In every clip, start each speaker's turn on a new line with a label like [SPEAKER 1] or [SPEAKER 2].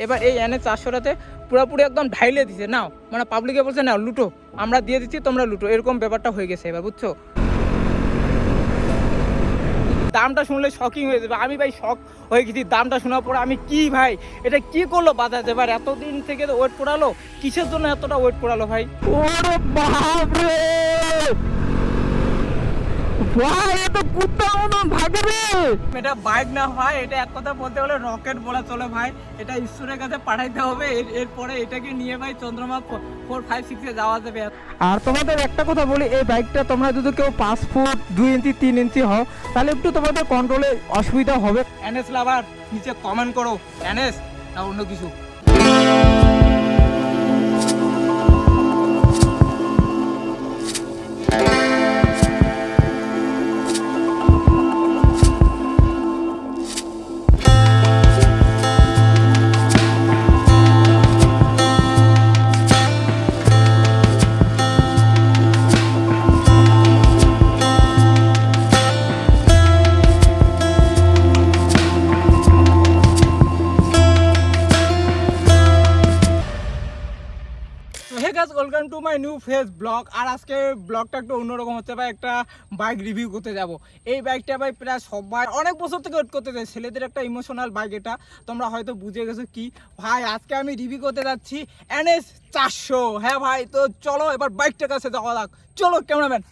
[SPEAKER 1] এবার এই NS400টাতে পুরোপুরি একদম ঢাইলে দিছে, নাও মানে পাবলিকে বলছে নাও লুটো, আমরা দিয়ে দিচ্ছি তোমরা লুটো, এরকম ব্যাপারটা হয়ে গেছে এবার, বুঝছো? দামটা শুনলে শকিং হয়ে যাবে, আমি ভাই শক হয়ে গেছি দামটা শোনার পরে। আমি কি ভাই এটা কি করলো বাজাজ, এবার এতদিন থেকে ওয়েট করালো, কিসের জন্য এতটা ওয়েট করালো ভাই? ওরে বাপ রে ভাই, এটা কুত্তা মতন ভাগে রে। এটা বাইক না ভাই, এটা এক কথা বলতে গেলে রকেট বলা চলে ভাই। এটা ঈশ্বরের কাছে পাঠাইতে হবে, এরপরে এটাকে নিয়ে ভাই চন্দ্রমা 4, 5, 6 যাওয়া যাবে। আর তোমাদের একটা কথা বলি, এই বাইকটা তোমরা যদি কেউ 5 ফুট 2 ইঞ্চি 3 ইঞ্চি হও তাহলে একটু তোমাদের কন্ট্রোলে অসুবিধা হবে। NS লাভার নিচে কমেন্ট করো NS না অন্য কিছু। Welcome to my new face blog. আর আজকে ব্লগটা একটু অন্যরকম হচ্ছে ভাই, একটা বাইক রিভিউ করতে যাব। এই বাইকটা ভাই প্রায় সবাই অনেক বছর থেকে ওয়েট করতে চাই, ছেলেদের একটা ইমোশনাল বাইক এটা, তোমরা হয়তো বুঝে গেছো কি ভাই। আজকে আমি রিভিউ করতে যাচ্ছি NS400। হ্যাঁ ভাই, তো চলো এবার বাইকটার কাছে যাওয়া যাক, চলো ক্যামেরাম্যান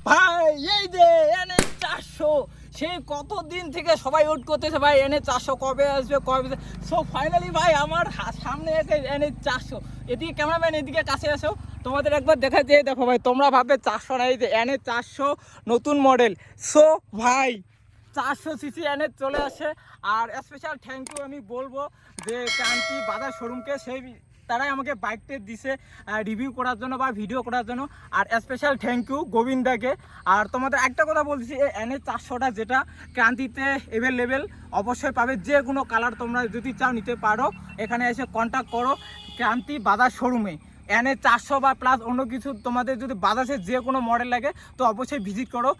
[SPEAKER 1] ভাই। এই যে NS400, সেই কতদিন থেকে সবাই ওয়েট করতেছে ভাই, NS400 কবে আসবে কবে। সো ফাইনালি ভাই আমার সামনে একটা NS400। এদিকে ক্যামেরাম্যান এদিকে কাছে আসো, তোমাদের একবার দেখাচ্ছি। দেখো ভাই, তোমরা ভাববে 400 না, এই যে NS400 নতুন মডেল। সো ভাই 400 সিসি NS চলে আসে। আর স্পেশাল থ্যাংক ইউ আমি বলবো যে ক্রান্তি বাজাজ শোরুমকে, সেই তারাই আমাকে বাইকটা দিছে রিভিউ করার জন্য বা ভিডিও করার জন্য। আর স্পেশাল থ্যাংক ইউ গোবিন্দাকে। আর তোমাদের একটা কথা বলছি, এই NS400টা যেটা ক্রান্তিতে অ্যাভেলেবেল অবশ্যই পাবে, যে কোনো কালার তোমরা যদি চাও নিতে পারো, এখানে এসে কন্ট্যাক্ট করো ক্রান্তি বাজাজ শোরুমে। NS400 বা প্লাস অন্য কিছু তোমাদের যদি বাজাজের যে কোনো মডেল লাগে তো অবশ্যই ভিজিট করো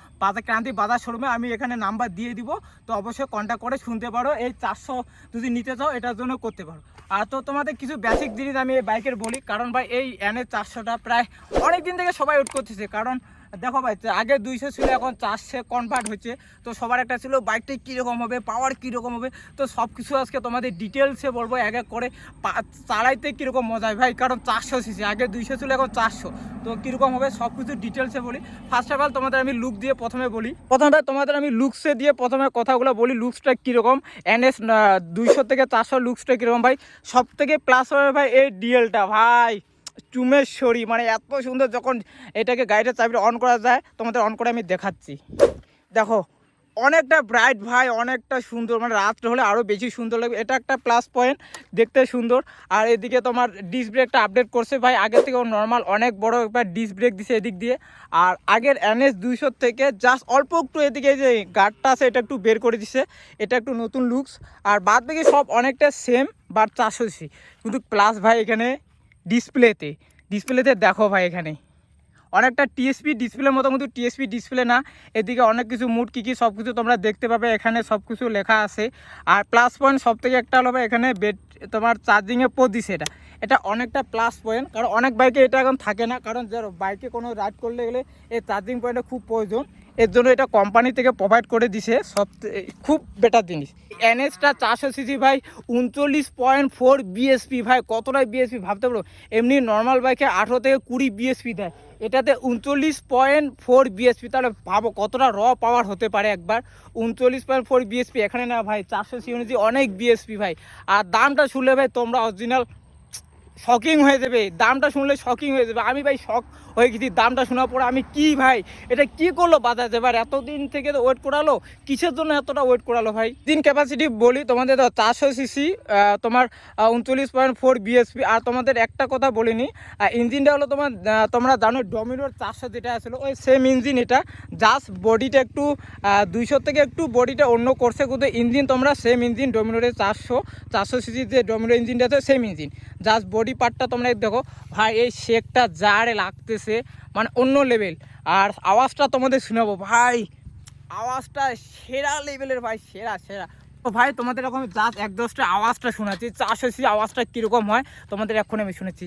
[SPEAKER 1] ক্রান্তি বাজাজ শোরুমে, আমি এখানে নাম্বার দিয়ে দিব, তো অবশ্যই কন্ট্যাক্ট করে শুনতে পারো। এই 400 যদি নিতে চাও এটার জন্য করতে পারো। আর তো তোমাদের কিছু বেসিক জিনিস আমি এই বাইকের বলি, কারণ ভাই এই NS400টা প্রায় অনেক দিন থেকে সবাই ওয়েট করতেছে। কারণ দেখো ভাই, আগে 200 ছিল, এখন 400 কনভার্ট হচ্ছে। তো সবার একটা ছিল বাইকটা কীরকম হবে, পাওয়ার কীরকম হবে, তো সব কিছু আজকে তোমাদের ডিটেলসে বলবো এক এক করে। চালাইতে কীরকম মজা হয় ভাই, কারণ 400 সিসি, আগে 200 ছিল এখন 400, তো কীরকম হবে সব কিছু ডিটেলসে বলি। ফার্স্ট অফ অল তোমাদের আমি লুক দিয়ে প্রথমে বলি। প্রথমে তোমাদের আমি লুকসে দিয়ে প্রথমে কথাগুলো বলি, লুকসটা কীরকম। NS 200 থেকে 400 লুকসটা কীরকম ভাই। সব থেকে প্লাস হবে ভাই এই ডিএলটা ভাই, চুমেশ্বরী, মানে এত সুন্দর। যখন এটাকে গাড়িটার চাবিটা অন করা যায়, তোমাদের অন করে আমি দেখাচ্ছি। দেখো অনেকটা ব্রাইট ভাই, অনেকটা সুন্দর, মানে রাত্রে হলে আরও বেশি সুন্দর লাগবে, এটা একটা প্লাস পয়েন্ট, দেখতে সুন্দর। আর এদিকে তোমার ডিস্ক ব্রেকটা আপডেট করছে ভাই, আগের থেকে নর্মাল অনেক বড় একবার ডিস্ক ব্রেক দিছে এদিক দিয়ে। আর আগের NS 200 থেকে জাস্ট অল্প একটু এদিকে যে গার্ডটা আছে এটা একটু বের করে দিছে, এটা একটু নতুন লুকস। আর বাদ বাকি সব অনেকটা সেম, বাট 400 সিসি। কিন্তু প্লাস ভাই এখানে ডিসপ্লেতে দেখো ভাই, এখানে অনেকটা TSP ডিসপ্লের মতো, কিন্তু TSP ডিসপ্লে না। এদিকে অনেক কিছু মুড কী সব কিছু তোমরা দেখতে পাবে, এখানে সব কিছু লেখা আছে। আর প্লাস পয়েন্ট সব থেকে একটা হলো এখানে তোমার চার্জিংয়ে পোর্ট দিছে, এটা অনেকটা প্লাস পয়েন্ট। কারণ অনেক বাইকে এটা এখন থাকে না, কারণ যারা বাইকে কোনো রাইড করলে গেলে এই চার্জিং পয়েন্টটা খুব প্রয়োজন, এর জন্য এটা কোম্পানি থেকে প্রোভাইড করে দিছে, খুব বেটার জিনিস। NSটা 400 সিসি ভাই, 39.4 BSP ভাই, কতটাই BSP ভাবতে পারো। এমনি নর্মাল বাইকে 18 থেকে 20 BSP দেয়, এটাতে 39.4 BSP, তাহলে ভাবো কতটা র পাওয়ার হতে পারে একবার। 39.4 BSP এখানে না ভাই, 400 সিসি অনুযায়ী অনেক BSP ভাই। আর দামটা শুনলে ভাই তোমরা অরিজিনাল শকিং হয়ে যাবে, দামটা শুনলে শকিং হয়ে যাবে। আমি ভাই শক হয়ে গেছি দামটা শোনার পরে। আমি কি ভাই এটা কি করলো বাজাজ, এবার এতদিন থেকে ওয়েট করালো, কিসের জন্য এতটা ওয়েট করালো ভাই। দিন ক্যাপাসিটি বলি তোমাদের, 400 সিসি, তোমার 39.4 BSP। আর তোমাদের একটা কথা বলিনি, ইঞ্জিনটা হলো তোমরা জানো ডমিনোর 400 যেটা আসলো ওই সেম ইঞ্জিন এটা, জাস্ট বডিটা একটু 200 থেকে একটু বডিটা অন্য করছে, কিন্তু ইঞ্জিন তোমরা সেম ইঞ্জিন ডমিনোরের 400 সিসি যে ডমিনো ইঞ্জিনটা আছে সেম ইঞ্জিন, জাস্ট বডি পার্টটা তোমরা দেখো ভাই। এই শেকটা জারে লাগতেছে, মানে অন্য লেভেল। আর আওয়াজটা তোমাদের শোনাবো ভাই, আওয়াজটা সেরা লেভেলের ভাই, সেরা তো ভাই তোমাদের এরকম জাস্ট একজস্টে আওয়াজটা শোনাচ্ছি, 400 সিসি আওয়াজটা কীরকম হয় তোমাদের এখন আমি শুনেছি।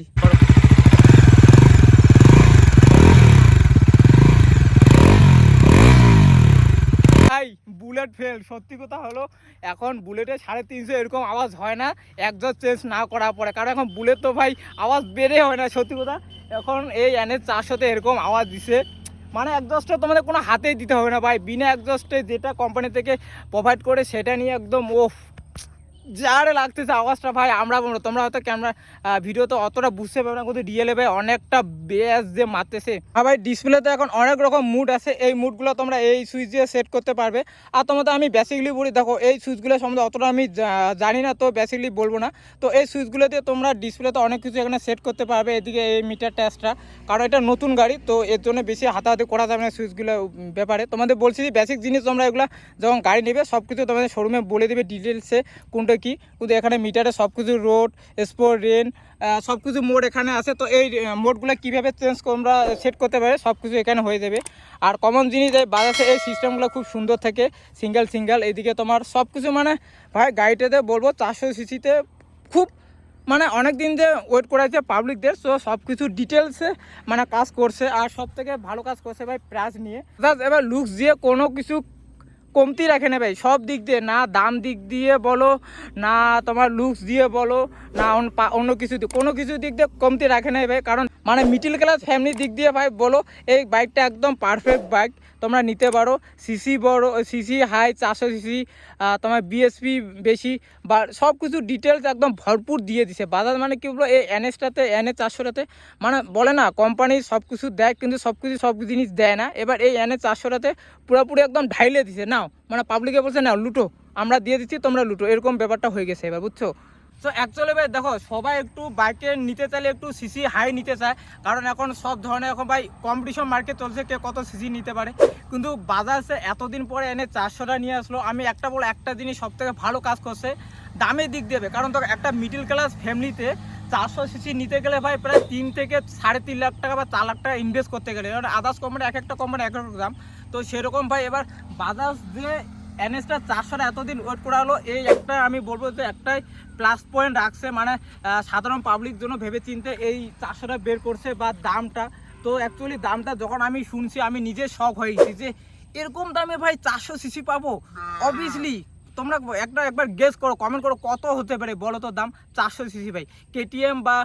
[SPEAKER 1] ভাই বুলেট ফেল, সত্যি কথা হলো এখন বুলেটে 350 এরকম আওয়াজ হয় না একজস্ট চেঞ্জ না করার পরে, কারণ এখন বুলেট তো ভাই আওয়াজ বেড়ে হয় না সত্যি কথা। এখন এই NS 400-তে এরকম আওয়াজ দিছে, মানে একজস্টে তোমাদের কোনো হাতেই দিতে হবে না ভাই, বিনা একজস্টে যেটা কোম্পানি থেকে প্রোভাইড করে সেটা নিয়ে একদম ওফ যারে লাগতেছে আওয়াজটা ভাই। আমরা তোমরা হয়তো ক্যামেরা ভিডিও তো অতটা বুঝতে পারবে না, কিন্তু রিয়েলে ভাই অনেকটা বেস যে মারতেছে। আর ভাই ডিসপ্লেতে এখন অনেক রকম মুড আছে, এই মুডগুলো তোমরা এই সুইচ দিয়ে সেট করতে পারবে। আর তোমাদের আমি বেসিকলি বলি, দেখো এই সুইচগুলো সম্বন্ধে অতটা আমি জানি না, তো বেসিকলি বলবো না। তো এই সুইচগুলো দিয়ে তোমরা ডিসপ্লেতে অনেক কিছু এখানে সেট করতে পারবে। এদিকে এই মিটার টেস্টটা, কারণ এটা নতুন গাড়ি তো এর জন্য বেশি হাতাহাতি করা যাবে না সুইচগুলো ব্যাপারে। তোমাদের বলছি যে বেসিক জিনিস তোমরা এগুলো যখন গাড়ি নেবে সব কিছু তোমাদের শোরুমে বলে দেবে ডিটেলসে কোনটা কি। কিন্তু এখানে মিটারে সব কিছু রোড, স্পোর্ট, রেন সব কিছু মোড এখানে আছে। তো এই মোডগুলো কীভাবে চেঞ্জ তোমরা সেট করতে পারে সব কিছু এখানে হয়ে যাবে। আর কমন জিনিস এই বাজাজে এই সিস্টেমগুলো খুব সুন্দর থাকে, সিঙ্গেল। এদিকে তোমার সব কিছু মানে ভাই গাড়িটাতে বলবো 400 সিসিতে খুব মানে অনেক দিন যে ওয়েট করেছে পাবলিকদের, সো সব কিছু ডিটেলসে মানে কাজ করছে। আর সব থেকে ভালো কাজ করছে ভাই প্রাইস নিয়ে। জাস্ট এবার লুকস দিয়ে কোনো কিছু কমতি রাখে না ভাই, সব দিক দিয়ে, না দাম দিক দিয়ে বলো, না তোমার লুকস দিয়ে বলো, না অন্য কিছু দিয়ে, কোনো কিছু দিক দিয়ে কমতি রাখে না ভাই। কারণ মানে মিডল ক্লাস ফ্যামিলির দিক দিয়ে ভাই বলো এই বাইকটা একদম পারফেক্ট বাইক, তোমরা নিতে পারো। সিসি বড়, সিসি হাই 400 সিসি, তোমার বিএসপি বেশি বা সব কিছু ডিটেলস একদম ভরপুর দিয়ে দিছে বাজাজ। মানে কি বলবো এই NS-টাতে, NS 400-টাতে মানে বলে না কোম্পানি সব কিছু দেয়, কিন্তু সব জিনিস দেয় না। এবার এই NS 400-টাতে পুরোপুরি একদম ঢাইলে দিছে, নাও মানে পাবলিকে বলছে নাও লুটো, আমরা দিয়ে দিচ্ছি তোমরা লুটো, এরকম ব্যাপারটা হয়ে গেছে এবার, বুঝছো। তো অ্যাকচুয়ালি ভাই দেখো সবাই একটু বাইকে নিতে চাইলে একটু সিসি হাই নিতে চায়, কারণ এখন সব ধরনের এখন ভাই কম্পিটিশন মার্কেট চলছে কে কত সিসি নিতে পারে। কিন্তু বাজাজে এতদিন পরে NS 400-টা নিয়ে আসলো, আমি একটা জিনিস সব থেকে ভালো কাজ করছে দামের দিক দেবে। কারণ তো একটা মিডল ক্লাস ফ্যামিলিতে 400 সিসি নিতে গেলে ভাই প্রায় 3 থেকে 3.5 লাখ টাকা বা 4 লাখ টাকা ইনভেস্ট করতে গেলে, কারণ আদার্স কোম্পানি একটা কোম্পানি এক এক দাম। তো সেরকম ভাই এবার বাজাজ যে NS-টা 400-টা এতদিন ওয়েট করা হলো, এই একটা আমি বলবো যে একটাই প্লাস পয়েন্ট রাখছে, মানে সাধারণ পাবলিক জন্য ভেবে চিনতে এই 400-টা বের করছে বা দামটা। তো অ্যাকচুয়ালি দামটা যখন আমি শুনছি আমি নিজে শক হয়ে গেছি যে এরকম দামে ভাই 400 সিসি পাবো। অবভিয়াসলি তোমরা একবার গেস করো, কমেন্ট করো কত হতে পারে বলো তো দাম 400 সিসি ভাই। KTM বা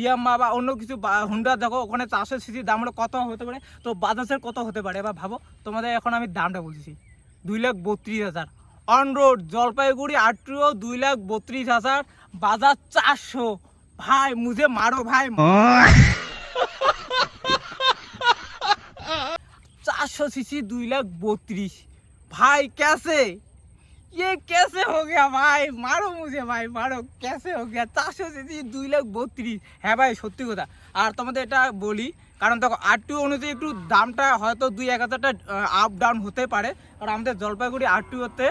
[SPEAKER 1] ইয়ামা বা অন্য কিছু হুন্ডা দেখো ওখানে 400 সিসি দাম হলে কত হতে পারে, তো বাজাজের কত হতে পারে এবার ভাবো। তোমাদের এখন আমি দামটা বলছি 2,32,000 on road Jalpaiguri RTO 2,32,000, Bajaj 400। ভাই মুঝে মারো ভাই, 400 सीसी 2,32,000 भाई कैसे, ये कैसे हो गया भाई, मारो मुझे भाई मारो, कैसे हो गया 400 सीसी 2,32,000। হ্যাঁ ভাই সত্যি কথা। আর তোমাদের এটা বলি কারণ দেখো RTO অনুযায়ী একটু দামটা হয়তো 2-1,000 আপ ডাউন হতে পারে, কারণ আমাদের জলপাইগুড়ি RTO-তে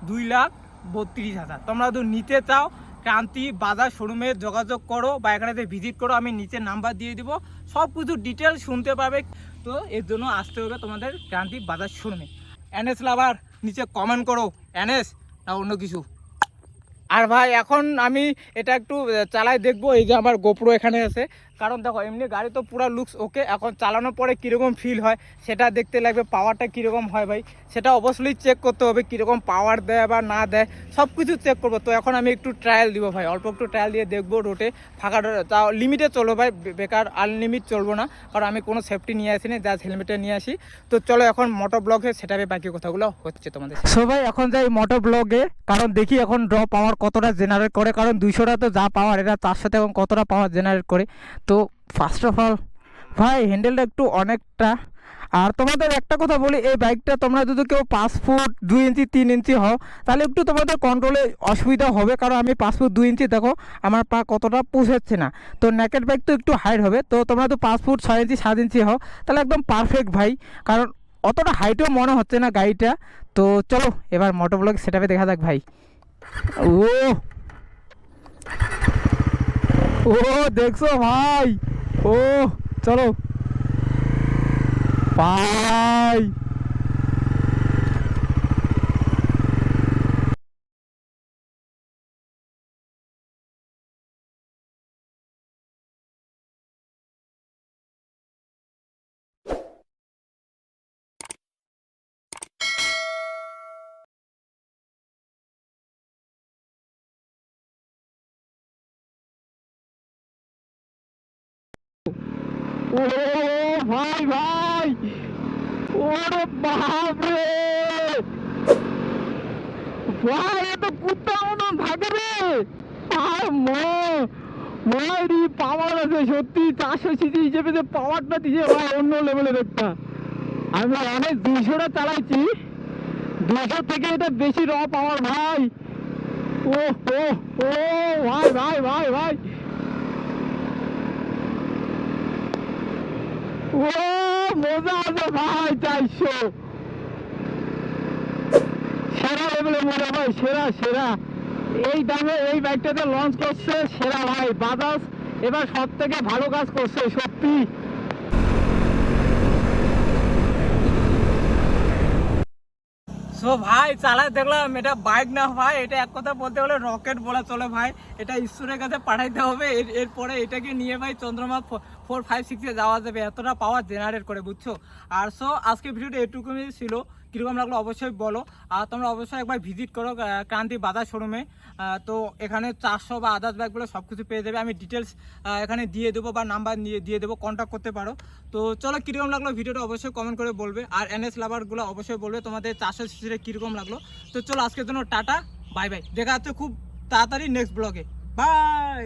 [SPEAKER 1] 2,32,000। তোমরা যদি নিতে চাও ক্রান্তি বাজাজ শোরুমে যোগাযোগ করো বা এখানে ভিজিট করো, আমি নিচে নাম্বার দিয়ে দিব, সব কিছু ডিটেল শুনতে পাবে। তো এর জন্য আসতে হবে তোমাদের ক্রান্তি বাজাজ শোরুমে। NS লাভার নিচে কমেন্ট করো NS না অন্য কিছু। আর ভাই এখন আমি এটা একটু চালাই দেখবো, এই যে আমার গোপ্রো এখানে আছে, কারণ দেখো এমনি গাড়ি তো পুরো লুকস ওকে, এখন চালানোর পরে কীরকম ফিল হয় সেটা দেখতে লাগবে, পাওয়ারটা কীরকম হয় ভাই সেটা অবশ্যই চেক করতে হবে, কীরকম পাওয়ার দেয় বা না দেয় সব কিছু চেক করবো। তো এখন আমি একটু ট্রায়াল দিব ভাই, অল্প একটু ট্রায়াল দিয়ে দেখবো রোডে ফাঁকা, তাও লিমিটে চলবো ভাই, বেকার আনলিমিট চলবো না, কারণ আমি কোনো সেফটি নিয়ে আসিনি, জাস্ট হেলমেটে নিয়ে আসি। তো চলো এখন মোটো ব্লগে সেটাবে বাকি কথাগুলো হচ্ছে তোমাদের। সো ভাই এখন যাই মোটো ব্লগে, কারণ দেখি এখন ড্র পাওয়ার কতটা জেনারেট করে, কারণ 200টা তো যা পাওয়ার এটা 400-তে এখন কতটা পাওয়ার জেনারেট করে। তো ফার্স্ট অফ অল ভাই হ্যান্ডেলটা একটু অনেকটা। আর তোমাদের একটা কথা বলি, এই বাইকটা তোমরা যদি কেউ 5 ফুট 2 ইঞ্চি 3 ইঞ্চি হও তাহলে একটু তোমাদের কন্ট্রোলে অসুবিধা হবে, কারণ আমি 5 ফুট 2 ইঞ্চি দেখো আমার পা কতটা পুষাচ্ছে না। তো নেকেট বাইক তো একটু হাইট হবে, তো তোমরা তো 5 ফুট 6 ইঞ্চি 7 ইঞ্চি হও তাহলে একদম পারফেক্ট ভাই, কারণ অতটা হাইটও মনে হচ্ছে না গাড়িটা। তো চলো এবার মোটো ব্লগ সেটাপে দেখা যাক ভাই। ও দেখছো ভাই, ও চলো ভাই।
[SPEAKER 2] ও ভাই ভাই, ওরে বাপ রে ভাই, এ তো কুত্তা মতন থাকে রে। আর মায়েরই পাওয়ার আছে সত্যি, 400 সিসি হিসেবে যে পাওয়ারটা দিছে ভাই অন্য লেভেলের একটা। আমি অনেক 200টা চালাইছি, 200 থেকে এটা বেশি র পাওয়ার ভাই। ও ও ও ভাই ভাই ভাই ভাই, ও মজা আছে ভাই। 400 সেরা লেভেলের মজা ভাই, সেরা সেরা। এই দামে এই বাইকটাতে লঞ্চ করছে সেরা ভাই বাজাজ, এবার সব থেকে ভালো কাজ করছে সত্যি।
[SPEAKER 1] সো ভাই চালায় দেখলাম এটা বাইক না ভাই, এটা এক কথা বলতে গেলে রকেট বলা চলে ভাই। এটা ঈশ্বরের কাছে পাঠাইতে হবে, এরপরে এটাকে নিয়ে ভাই চন্দ্রমা 4, 5, 6-এ যাওয়া যাবে, এতটা পাওয়ার জেনারেট করে, বুঝছো। আর সো আজকে ভিডিওটা এটুকুই ছিল, কীরকম লাগলো অবশ্যই বলো। আর তোমরা অবশ্যই একবার ভিজিট করো ক্রান্তি বাজাজ শোরুমে। তো এখানে 400 বা আদার্স ব্যাগগুলো সব কিছু পেয়ে যাবে, আমি ডিটেলস এখানে দিয়ে দেবো বা নাম্বার দিয়ে দেবো, কন্ট্যাক্ট করতে পারো। তো চলো কীরকম লাগলো ভিডিওটা অবশ্যই কমেন্ট করে বলবে, আর এনএস লাভারগুলো অবশ্যই বলবে তোমাদের 400 সিসিটা কীরকম লাগলো। তো চলো আজকের জন্য টাটা, বাই বাই, দেখা যাচ্ছে খুব তাড়াতাড়ি নেক্সট ব্লগে, বাই।